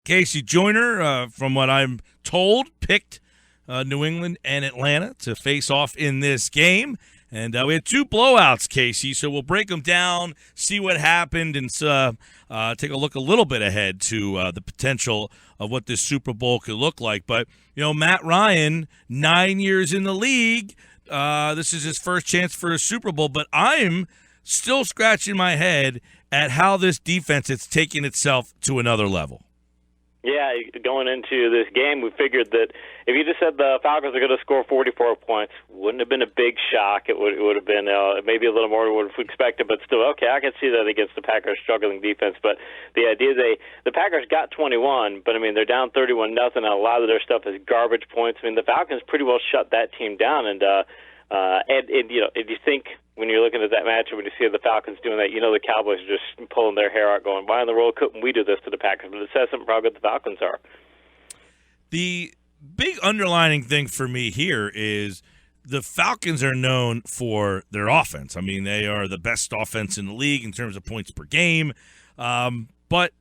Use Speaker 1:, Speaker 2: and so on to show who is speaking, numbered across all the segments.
Speaker 1: KC Joyner, from what I'm told, picked New England and Atlanta to face off in this game. And we had two blowouts, Casey, so we'll break them down, see what happened, and take a look a little bit ahead to the potential of what this Super Bowl could look like. But, Matt Ryan, 9 years in the league, this is his first chance for a Super Bowl, but I'm still scratching my head at how this defense is taking itself to another level.
Speaker 2: Yeah, going into this game, we figured that if you just said the Falcons are going to score 44 points, wouldn't have been a big shock. It would have been maybe a little more than what we expected, but still, okay, I can see that against the Packers' struggling defense. But the idea the Packers got 21, but, they're down 31-0, and a lot of their stuff is garbage points. The Falcons pretty well shut that team down, and if you think when you're looking at that matchup, when you see the Falcons doing that, the Cowboys are just pulling their hair out going, why in the world couldn't we do this to the Packers? But it says something about how good the Falcons are.
Speaker 1: The big underlining thing for me here is the Falcons are known for their offense. They are the best offense in the league in terms of points per game. But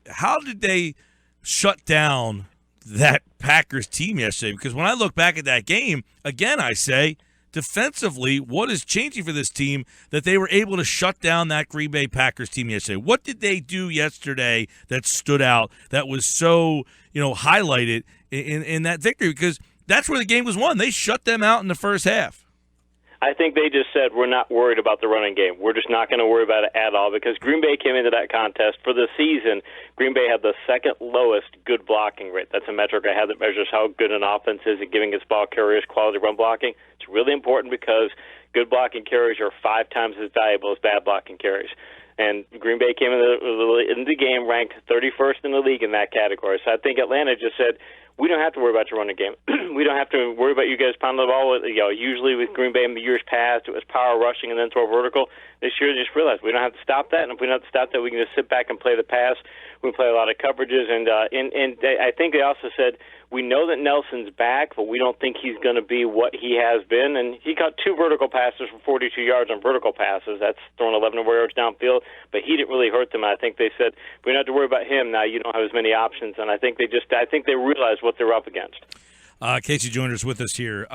Speaker 1: how did they shut down that Packers team yesterday? Because when I look back at that game, again, I say, defensively, what is changing for this team that they were able to shut down that Green Bay Packers team yesterday? What did they do yesterday that stood out, that was so, highlighted in that victory? Because that's where the game was won. They shut them out in the first half.
Speaker 2: I think they just said, we're not worried about the running game. We're just not going to worry about it at all, because Green Bay came into that contest. For the season, Green Bay had the second lowest good blocking rate. That's a metric I have that measures how good an offense is at giving its ball carriers quality run blocking. It's really important because good blocking carriers are 5 times as valuable as bad blocking carriers. And Green Bay came into the game ranked 31st in the league in that category. So I think Atlanta just said, we don't have to worry about your running game. We don't have to worry about you guys pounding the ball. Usually with Green Bay in the years past, it was power rushing and then throw vertical. This year, they just realized we don't have to stop that. And if we don't have to stop that, we can just sit back and play the pass. We can play a lot of coverages. And I think they also said, we know that Nelson's back, but we don't think he's going to be what he has been. And he caught 2 vertical passes for 42 yards on vertical passes. That's throwing 11 yards downfield. But he didn't really hurt them. I think they said, we don't have to worry about him now. You don't have as many options. And I think they realized what they're up against.
Speaker 1: KC Joyner's with us here.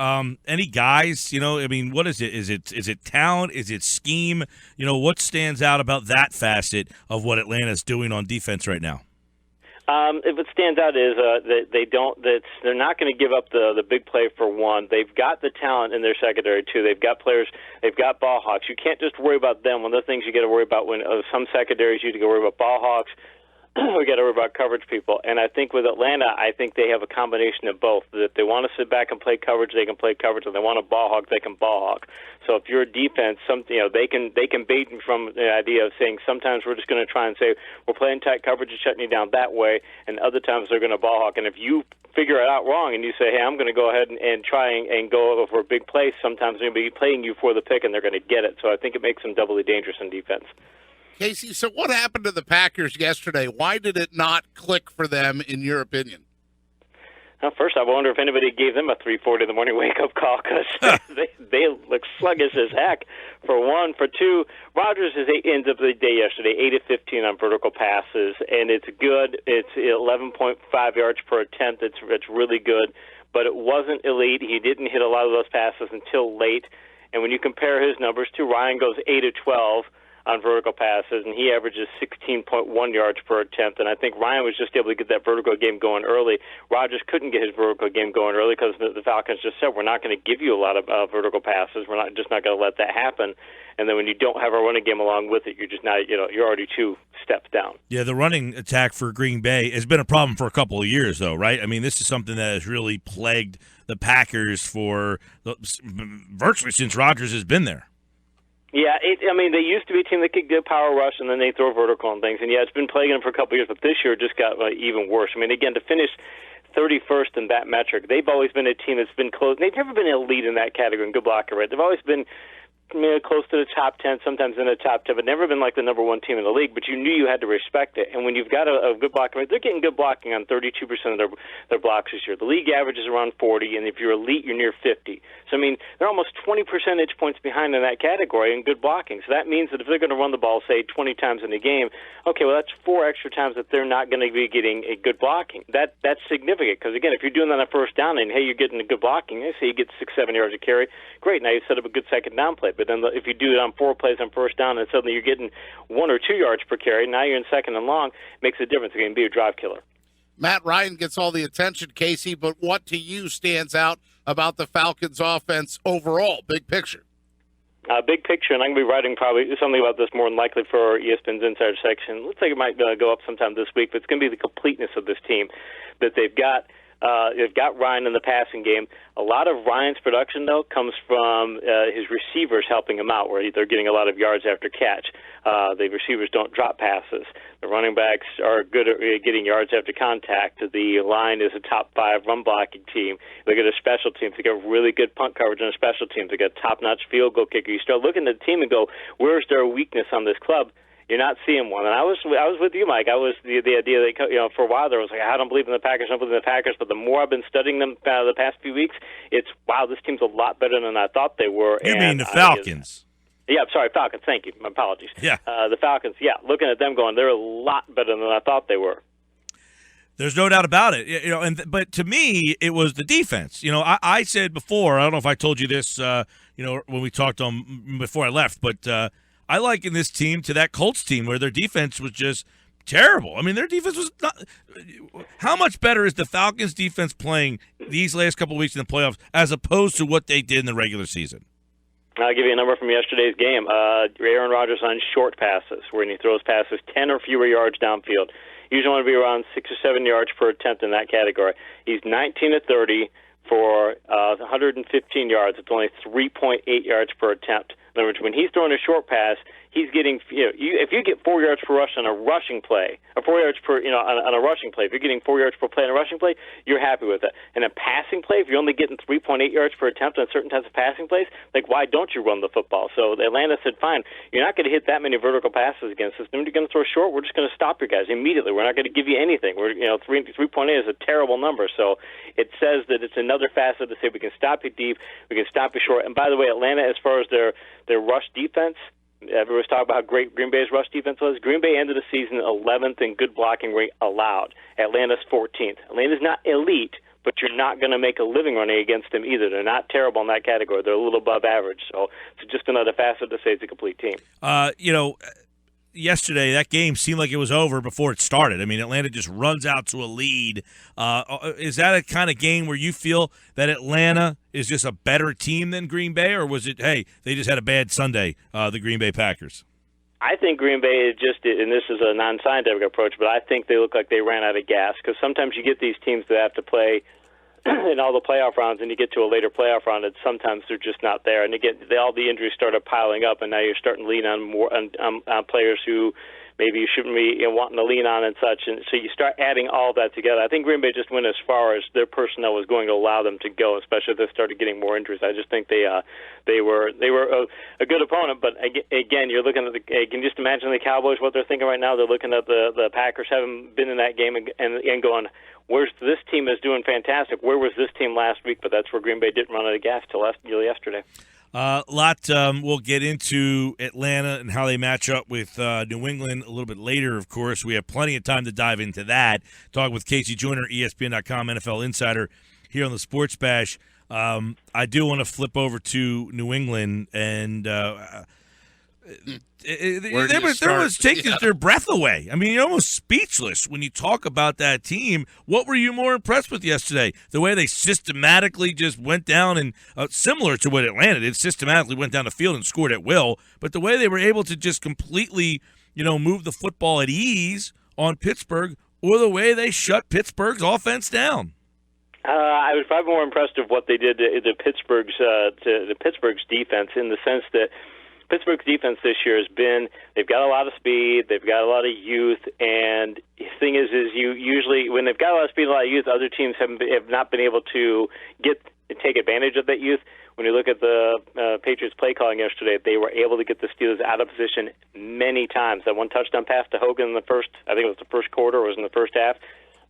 Speaker 1: Any guys, what is it? Is it talent? Is it scheme? What stands out about that facet of what Atlanta's doing on defense right now?
Speaker 2: If it stands out is they're not going to give up the big play for one. They've got the talent in their secondary too. They've got players. They've got ball hawks. You can't just worry about them. One of the things you got to worry about when some secondaries, you got to worry about ball hawks. We got to worry about coverage people. And I think with Atlanta, I think they have a combination of both. That they want to sit back and play coverage, they can play coverage. If they want to ball hawk, they can ball hawk. So if you're a defense, they can bait you from the idea of saying sometimes we're just going to try and say we're playing tight coverage and shutting you down that way, and other times they're going to ball hawk. And if you figure it out wrong and you say, hey, I'm going to go ahead and try and go for a big play, sometimes they're going to be playing you for the pick and they're going to get it. So I think it makes them doubly dangerous in defense.
Speaker 3: Casey, so what happened to the Packers yesterday? Why did it not click for them, in your opinion?
Speaker 2: Well, first, I wonder if anybody gave them a 3:40 in the morning wake-up call, because they look sluggish as heck, for one. For two, Rodgers ends up the day yesterday, 8 of 15 on vertical passes, and it's good. It's 11.5 yards per attempt. It's really good, but it wasn't elite. He didn't hit a lot of those passes until late, and when you compare his numbers to Ryan, goes 8 of 12 on vertical passes, and he averages 16.1 yards per attempt. And I think Ryan was just able to get that vertical game going early. Rodgers couldn't get his vertical game going early because the Falcons just said, we're not going to give you a lot of vertical passes. We're not going to let that happen. And then when you don't have a running game along with it, you're just not, you're already 2 steps down.
Speaker 1: Yeah, the running attack for Green Bay has been a problem for a couple of years, though, right? This is something that has really plagued the Packers for virtually since Rodgers has been there.
Speaker 2: Yeah, they used to be a team that could get power rush and then they throw vertical and things. And, yeah, it's been plaguing them for a couple of years, but this year it just got even worse. Again, to finish 31st in that metric, they've always been a team that's been close. They've never been elite in that category in good blocker rate. They've always been close to the top 10, sometimes in the top 10, but never been like the number one team in the league. But you knew you had to respect it. And when you've got a good blocking rate, they're getting good blocking on 32% of their blocks this year. The league average is around 40, and if you're elite, you're near 50. So, I mean, they're almost 20 percentage points behind in that category in good blocking. So that means that if they're going to run the ball, say, 20 times in a game, okay, well, that's 4 extra times that they're not going to be getting a good blocking. That's significant because, again, if you're doing that on first down and, hey, you're getting a good blocking, say you get 6-7 yards of carry, great, now you set up a good second down play. But then if you do it on 4 plays on first down and suddenly you're getting 1 or 2 yards per carry, now you're in second and long, makes a difference. It can be a drive killer.
Speaker 3: Matt Ryan gets all the attention, Casey, but what to you stands out about the Falcons' offense overall, big picture?
Speaker 2: Big picture, and I'm going to be writing probably something about this more than likely for ESPN's Insider section. Looks like it might go up sometime this week, but it's going to be the completeness of this team that they've got. They've got Ryan in the passing game. A lot of Ryan's production, though, comes from his receivers helping him out, where they're getting a lot of yards after catch. The receivers don't drop passes. The running backs are good at getting yards after contact. The line is a top 5 run blocking team. Look at their special teams. They got really good punt coverage on their special teams. They got top-notch field goal kicker. You start looking at the team and go, where's their weakness on this club? You're not seeing one. And I was with you, Mike. I was the idea that, for a while there was like, I don't believe in the Packers, I don't believe in the Packers. But the more I've been studying them the past few weeks, it's, wow, this team's a lot better than I thought they were.
Speaker 1: You mean the Falcons?
Speaker 2: Yeah, sorry, Falcons. Thank you. My apologies.
Speaker 1: Yeah.
Speaker 2: The Falcons, looking at them going, they're a lot better than I thought they were.
Speaker 1: There's no doubt about it. But to me, it was the defense. I said before, I don't know if I told you this, when we talked on before I left, but I liken this team to that Colts team where their defense was just terrible. I mean, their defense was not. How much better is the Falcons' defense playing these last couple of weeks in the playoffs as opposed to what they did in the regular season?
Speaker 2: I'll give you a number from yesterday's game. Aaron Rodgers on short passes, when he throws passes 10 or fewer yards downfield. Usually want to be around 6 or 7 yards per attempt in that category. He's 19 of 30 for 115 yards. It's only 3.8 yards per attempt. In other words, when he's throwing a short pass, he's getting, if you get 4 yards per rush on a rushing play, or 4 yards per, on a rushing play, if you're getting 4 yards per play on a rushing play, you're happy with it. And a passing play, if you're only getting 3.8 yards per attempt on certain types of passing plays, like, why don't you run the football? So Atlanta said, fine, you're not going to hit that many vertical passes against us. Then you're going to throw short, we're just going to stop your guys immediately. We're not going to give you anything. 3.8 is a terrible number. So it says that it's another facet to say we can stop you deep, we can stop you short. And by the way, Atlanta, as far as their rush defense, everyone's talking about how great Green Bay's rush defense was. Green Bay ended the season 11th in good blocking rate allowed. Atlanta's 14th. Atlanta's not elite, but you're not going to make a living running against them either. They're not terrible in that category. They're a little above average. So it's just another facet to say it's a complete team.
Speaker 1: Yesterday, that game seemed like it was over before it started. I mean, Atlanta just runs out to a lead. Is that a kind of game where you feel that Atlanta is just a better team than Green Bay, or was it, hey, they just had a bad Sunday, the Green Bay Packers?
Speaker 2: I think Green Bay is just, and this is a non-scientific approach, but I think they look like they ran out of gas because sometimes you get these teams that have to play in all the playoff rounds, and you get to a later playoff round, and sometimes they're just not there. And again, all the injuries started piling up, and now you're starting to lean on more on players who maybe you shouldn't be wanting to lean on and such. And so you start adding all that together. I think Green Bay just went as far as their personnel was going to allow them to go, especially if they started getting more injuries. I just think they were a good opponent. But again, you're looking at you can just imagine the Cowboys, what they're thinking right now. They're looking at the Packers having been in that game and going, where's this team is doing fantastic? Where was this team last week? But that's where Green Bay didn't run out of gas till yesterday.
Speaker 1: We'll get into Atlanta and how they match up with New England a little bit later, of course. We have plenty of time to dive into that. Talking with KC Joyner, ESPN.com, NFL Insider, here on the Sports Bash. I do want to flip over to New England, and there was taking their breath away. I mean, you're almost speechless when you talk about that team. What were you more impressed with yesterday? The way they systematically just went down and similar to what Atlanta did, systematically went down the field and scored at will, but the way they were able to just completely, move the football at ease on Pittsburgh, or the way they shut Pittsburgh's offense down.
Speaker 2: I was probably more impressed with what they did to Pittsburgh's defense, in the sense that Pittsburgh's defense this year has been, they've got a lot of speed, they've got a lot of youth, and the thing is you usually, when they've got a lot of speed and a lot of youth, other teams have not been able to get take advantage of that youth. When you look at the Patriots play calling yesterday, they were able to get the Steelers out of position many times. That one touchdown pass to Hogan in the first, I think it was the first quarter, or it was in the first half.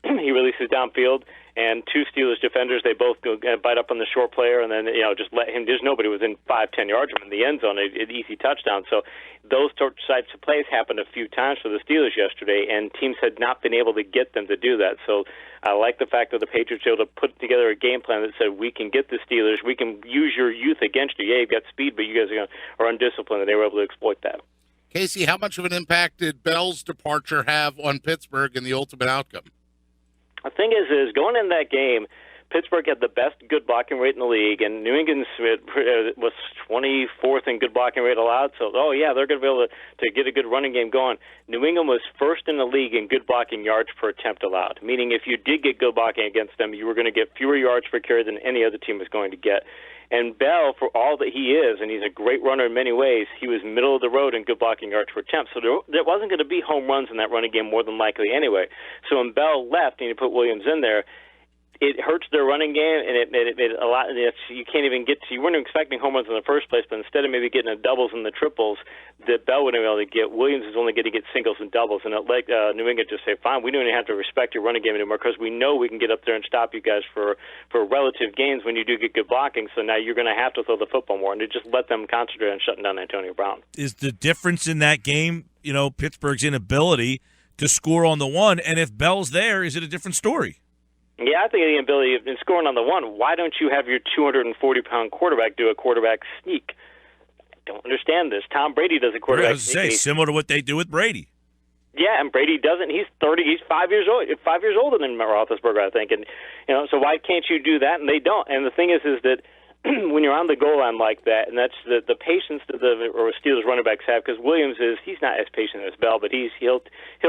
Speaker 2: He releases downfield, and two Steelers defenders, they both go bite up on the short player, and then just let him. There's nobody within 5-10 yards of him in the end zone, an easy touchdown. So those types of plays happened a few times for the Steelers yesterday, and teams had not been able to get them to do that. So I like the fact that the Patriots were able to put together a game plan that said, we can get the Steelers, we can use your youth against you. Yeah, you've got speed, but you guys are undisciplined, and they were able to exploit that.
Speaker 3: Casey, how much of an impact did Bell's departure have on Pittsburgh and the ultimate outcome?
Speaker 2: The thing is going in that game, Pittsburgh had the best good blocking rate in the league, and New England was 24th in good blocking rate allowed. So, they're going to be able to get a good running game going. New England was first in the league in good blocking yards per attempt allowed, meaning if you did get good blocking against them, you were going to get fewer yards per carry than any other team was going to get. And Bell, for all that he is, and he's a great runner in many ways, he was middle of the road in good blocking yards per attempt. So there wasn't going to be home runs in that running game more than likely anyway. So when Bell left and you put Williams in there, it hurts their running game, and it made a lot. You can't even get to. You weren't expecting home runs in the first place, but instead of maybe getting the doubles and the triples that Bell would have been able to get, Williams is only going to get singles and doubles, and it let New England just say, "Fine, we don't even have to respect your running game anymore because we know we can get up there and stop you guys for relative gains when you do get good blocking. So now you're going to have to throw the football more," and it just let them concentrate on shutting down Antonio Brown.
Speaker 1: Is the difference in that game, Pittsburgh's inability to score on the one, and if Bell's there, is it a different story?
Speaker 2: Yeah, I think the ability in scoring on the one, why don't you have your 240-pound quarterback do a quarterback sneak? I don't understand this. Tom Brady does a quarterback sneak.
Speaker 1: Similar to what they do with Brady.
Speaker 2: Yeah, and Brady doesn't. He's 30. He's 5 years old. 5 years older than Roethlisberger, I think. And so why can't you do that? And they don't. And the thing is that when you're on the goal line like that, and that's the patience that the Steelers running backs have, because Williams he's not as patient as Bell, but he'll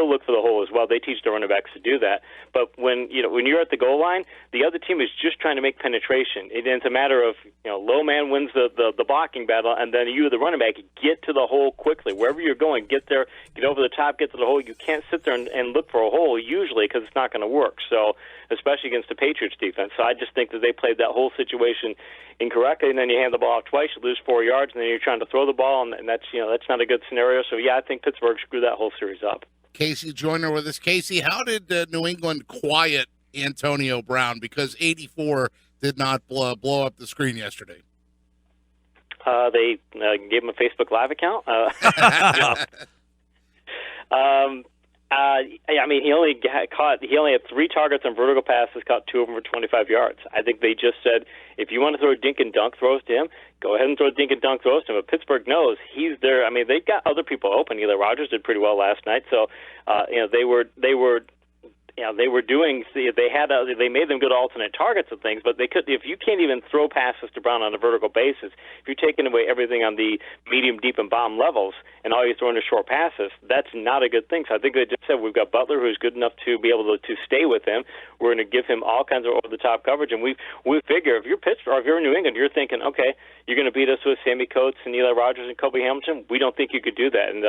Speaker 2: look for the hole as well. They teach the running backs to do that. But when you're at the goal line, the other team is just trying to make penetration. It's a matter of low man wins the blocking battle, and then you, the running back, get to the hole quickly. Wherever you're going, get there, get over the top, get to the hole. You can't sit there and look for a hole usually because it's not going to work. So especially against the Patriots defense. So I just think that they played that whole situation incorrectly, and then you hand the ball off twice, you lose 4 yards, and then you're trying to throw the ball, and that's not a good scenario. So I think Pittsburgh screwed that whole series up.
Speaker 3: KC Joyner with us. Casey, how did New England quiet Antonio Brown? Because 84 did not blow up the screen yesterday.
Speaker 2: They gave him a Facebook Live account. He only had 3 targets on vertical passes, caught 2 of them for 25 yards. I think they just said, if you want to throw a dink and dunk throws to him, go ahead and throw a dink and dunk throws to him. But Pittsburgh knows he's there. I mean, they've got other people open. Eli Rogers did pretty well last night, so they made them good alternate targets and things, but they could, if you can't even throw passes to Brown on a vertical basis, if you're taking away everything on the medium, deep, and bottom levels, and all you're throwing is short passes, that's not a good thing. So I think they just said, we've got Butler, who's good enough to be able to stay with him. We're going to give him all kinds of over-the-top coverage, and we figure if you're Pittsburgh, or if you're in New England, you're thinking, okay, you're going to beat us with Sammy Coates and Eli Rogers and Kobe Hamilton. We don't think you could do that. And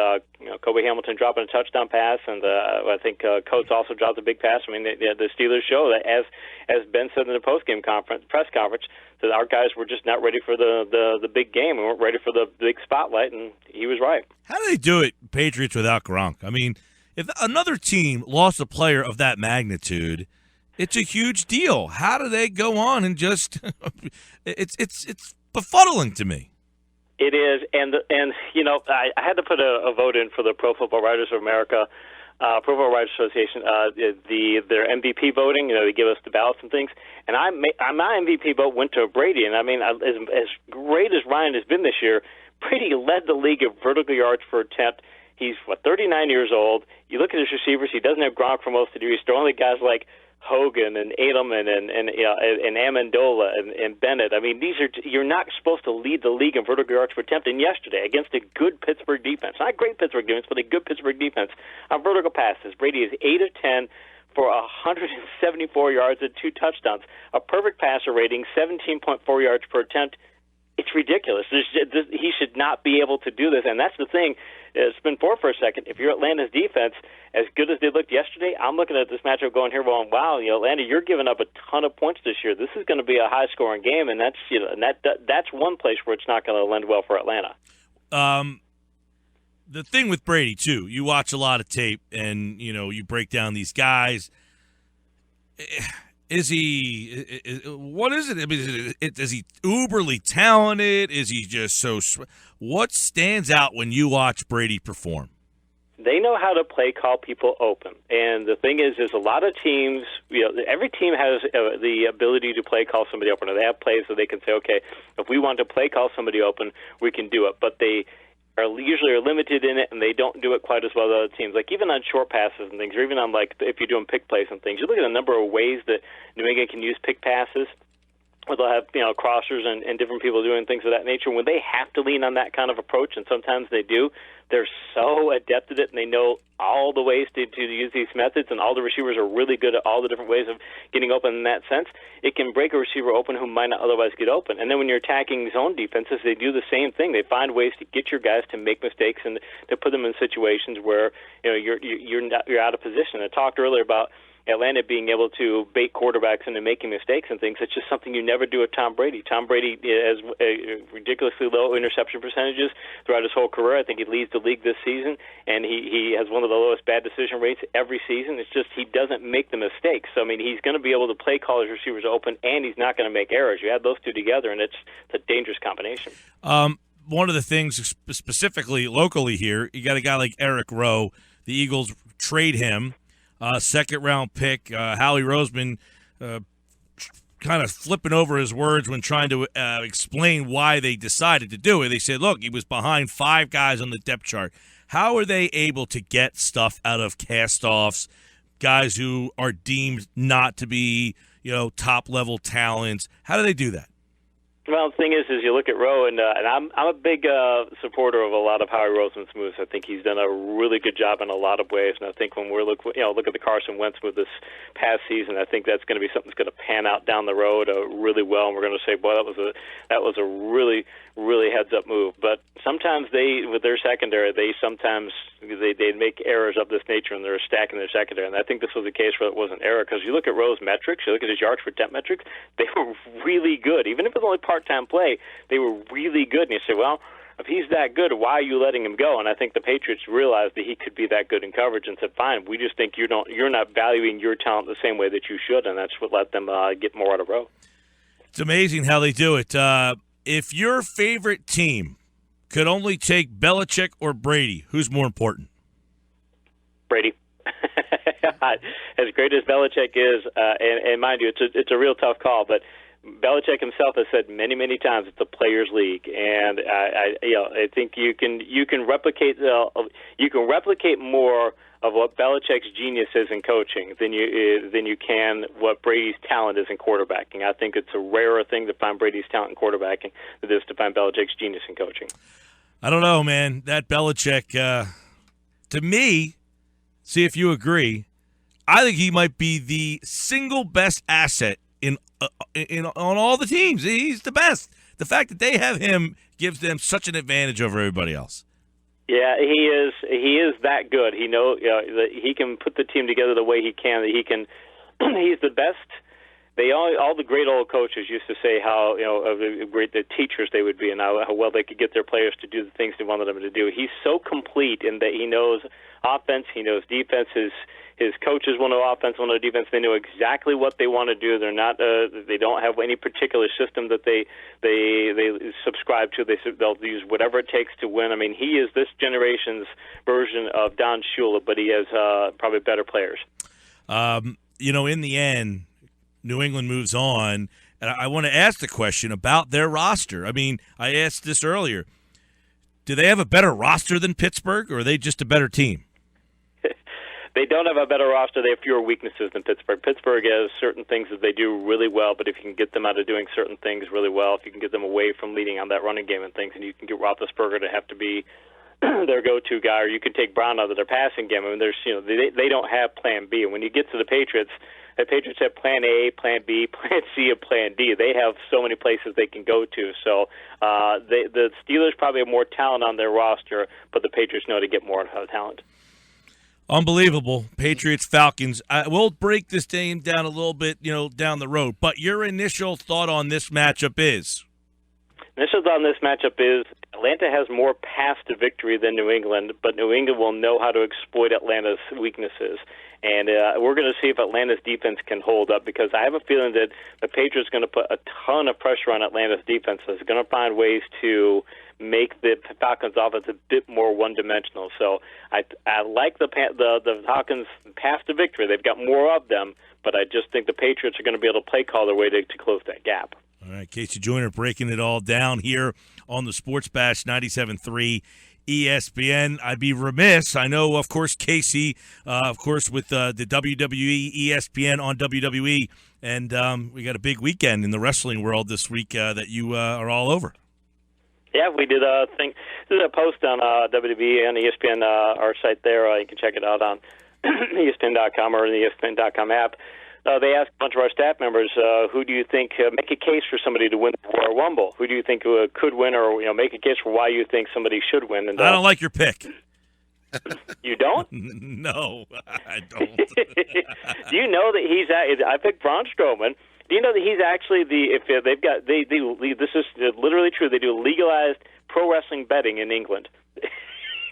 Speaker 2: Kobe Hamilton dropping a touchdown pass, and I think Coates also dropped a big pass. I mean, the Steelers show that, as Ben said in the post-game press conference, that our guys were just not ready for the big game. We weren't ready for the big spotlight, and he was right.
Speaker 1: How do they do it, Patriots, without Gronk? I mean, if another team lost a player of that magnitude, it's a huge deal. How do they go on and just it's befuddling to me.
Speaker 2: It is, and I had to put a vote in for the Pro Football Writers of America, Pro Football Writers Association, their MVP voting. They give us the ballots and things, and my MVP vote went to Brady. And I mean, as great as Ryan has been this year, Brady led the league of vertical yards per attempt. He's 39 years old. You look at his receivers; he doesn't have Gronk for most of the year. He's throwing guys like Hogan and Edelman and Amendola and Bennett. I mean, you're not supposed to lead the league in vertical yards per attempt. And yesterday, against a good Pittsburgh defense, not a great Pittsburgh defense, but a good Pittsburgh defense, on vertical passes, Brady is 8 of 10 for 174 yards and 2 touchdowns, a perfect passer rating, 17.4 yards per attempt. It's ridiculous. He should not be able to do this, and that's the thing. Spin forward for a second. If you're Atlanta's defense as good as they looked yesterday, I'm looking at this matchup going here going, wow, Atlanta, you're giving up a ton of points this year. This is going to be a high-scoring game, and that's one place where it's not going to lend well for Atlanta.
Speaker 1: The thing with Brady, too, you watch a lot of tape and, you break down these guys. Is he – what is it? I mean, is he uberly talented? Is he just so – what stands out when you watch Brady perform?
Speaker 2: They know how to play call people open. And the thing is a lot of teams, every team has the ability to play call somebody open. Or they have plays that they can say, okay, if we want to play call somebody open, we can do it. But they usually are limited in it, and they don't do it quite as well as other teams. Like even on short passes and things, or even on if you're doing pick plays and things, you look at the number of ways that New England can use pick passes. Or they'll have crossers and different people doing things of that nature. When they have to lean on that kind of approach, and sometimes they do, they're so adept at it, and they know all the ways to use these methods, and all the receivers are really good at all the different ways of getting open in that sense. It can break a receiver open who might not otherwise get open. And then when you're attacking zone defenses, they do the same thing. They find ways to get your guys to make mistakes and to put them in situations where you're out of position. I talked earlier about Atlanta being able to bait quarterbacks into making mistakes and things. It's just something you never do with Tom Brady. Tom Brady has ridiculously low interception percentages throughout his whole career. I think he leads the league this season, and he has one of the lowest bad decision rates every season. It's just he doesn't make the mistakes. So, I mean, he's going to be able to play call his receivers open, and he's not going to make errors. You add those two together, and it's a dangerous combination.
Speaker 1: One of the things specifically locally here, you got a guy like Eric Rowe. The Eagles trade him. Second-round pick, Howie Roseman kind of flipping over his words when trying to explain why they decided to do it. They said, look, he was behind 5 guys on the depth chart. How are they able to get stuff out of cast-offs, guys who are deemed not to be, top-level talents? How do they do that?
Speaker 2: Well, the thing is you look at Rowe, and I'm a big supporter of a lot of Howie Roseman's moves. I think he's done a really good job in a lot of ways, and I think when we're look at the Carson Wentz move this past season, I think that's going to be something that's going to pan out down the road really well, and we're going to say, boy, that was a really heads-up move. But sometimes with their secondary, they make errors of this nature, and they're stacking their secondary. And I think this was a case where it was an error, because you look at Rowe's metrics, you look at his yards per attempt metrics, they were really good. Even if it was only part-time play, they were really good. And you say, well, if he's that good, why are you letting him go? And I think the Patriots realized that he could be that good in coverage and said, fine, we just think you're not valuing your talent the same way that you should, and that's what let them get more out of Rowe.
Speaker 1: It's amazing how they do it. If your favorite team could only take Belichick or Brady, who's more important?
Speaker 2: Brady. As great as Belichick is, and mind you, it's a real tough call, but Belichick himself has said many, many times it's a players' league, and I think you can replicate more of what Belichick's genius is in coaching than you can what Brady's talent is in quarterbacking. I think it's a rarer thing to find Brady's talent in quarterbacking than it is to find Belichick's genius in coaching.
Speaker 1: I don't know, man. That Belichick, to me, see if you agree, I think he might be the single best asset in on all the teams. He's the best. The fact that they have him gives them such an advantage over everybody else.
Speaker 2: Yeah, he is that good. He that he can put the team together the way he can. That he can. He's the best. All the great old coaches used to say how great the teachers they would be, and how well they could get their players to do the things they wanted them to do. He's so complete in that he knows offense, he knows defense. His coaches want to offense, want to defense. They know exactly what they want to do. They're not. They don't have any particular system that they subscribe to. They'll use whatever it takes to win. I mean, he is this generation's version of Don Shula, but he has probably better players.
Speaker 1: In the end, New England moves on, and I want to ask the question about their roster. I mean, I asked this earlier. Do they have a better roster than Pittsburgh, or are they just a better team?
Speaker 2: They don't have a better roster. They have fewer weaknesses than Pittsburgh. Pittsburgh has certain things that they do really well, but if you can get them out of doing certain things really well, if you can get them away from leading on that running game and things, and you can get Roethlisberger to have to be their go-to guy, or you can take Brown out of their passing game. I mean, they don't have Plan B. And when you get to the Patriots have Plan A, Plan B, Plan C, and Plan D. They have so many places they can go to. So the Steelers probably have more talent on their roster, but the Patriots know to get more talent.
Speaker 1: Unbelievable. Patriots, Falcons. We'll break this game down a little bit, down the road. But your initial thought on this matchup is?
Speaker 2: Initial thought on this matchup is Atlanta has more path to victory than New England, but New England will know how to exploit Atlanta's weaknesses. And we're going to see if Atlanta's defense can hold up, because I have a feeling that the Patriots are going to put a ton of pressure on Atlanta's defense. They're going to find ways to make the Falcons' offense a bit more one-dimensional. So I like the Falcons' path to victory. They've got more of them, but I just think the Patriots are going to be able to play call their way to close that gap.
Speaker 1: All right, KC Joyner breaking it all down here on the Sports Bash 97.3 ESPN. I'd be remiss. I know, of course, KC, with the WWE, ESPN on WWE, and we got a big weekend in the wrestling world this week that you are all over.
Speaker 2: Yeah, we did a thing. Did a post on WWE and ESPN, our site there. You can check it out on ESPN.com or the ESPN.com app. They asked a bunch of our staff members, who do you think make a case for somebody to win the Royal Rumble? Who do you think could win, or make a case for why you think somebody should win? And
Speaker 1: I don't like your pick.
Speaker 2: You don't?
Speaker 1: No, I don't.
Speaker 2: Do you know that I picked Braun Strowman. Do you know that he's actually this is literally true. They do legalized pro wrestling betting in England.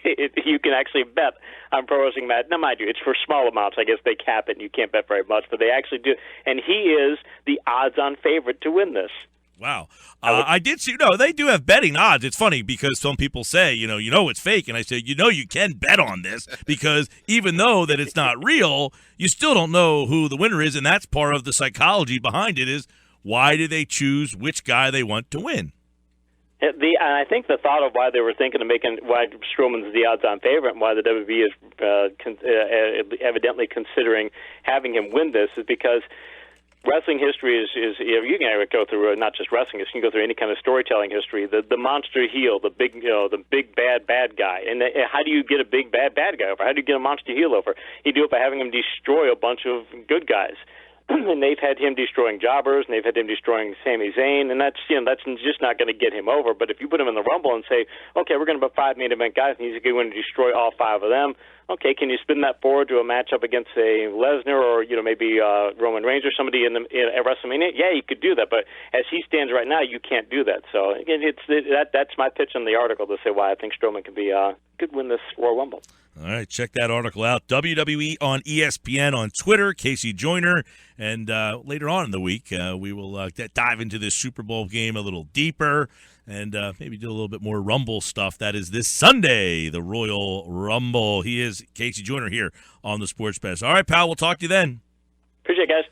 Speaker 2: You can actually bet on pro wrestling match. Now, mind you, it's for small amounts. I guess they cap it and you can't bet very much, but they actually do. And he is the odds-on favorite to win this.
Speaker 1: Wow. I did see, they do have betting odds. It's funny because some people say, it's fake. And I say, you can bet on this because even though that it's not real, you still don't know who the winner is. And that's part of the psychology behind it is why do they choose which guy they want to win?
Speaker 2: I think the thought of why they were thinking of why Strowman's the odds-on favorite and why the WWE is evidently considering having him win this is because wrestling history is you can go through not just wrestling, you can go through any kind of storytelling history. The monster heel, the big bad guy, and how do you get a big bad guy over? How do you get a monster heel over? You do it by having him destroy a bunch of good guys. And they've had him destroying jobbers, and they've had him destroying Sami Zayn, and that's just not going to get him over. But if you put him in the Rumble and say, okay, we're going to put 5 main event guys, and he's going to destroy all 5 of them, okay, can you spin that forward to a matchup against, say, Lesnar or maybe Roman Reigns or somebody at WrestleMania? Yeah, you could do that, but as he stands right now, you can't do that. So again, that's my pitch in the article to say why I think Strowman could win this Royal Rumble.
Speaker 1: All right, check that article out. WWE on ESPN on Twitter, KC Joyner. And later on in the week, we will dive into this Super Bowl game a little deeper and maybe do a little bit more Rumble stuff. That is this Sunday, the Royal Rumble. He is KC Joyner here on the Sports Best. All right, pal, we'll talk to you then.
Speaker 2: Appreciate it, guys.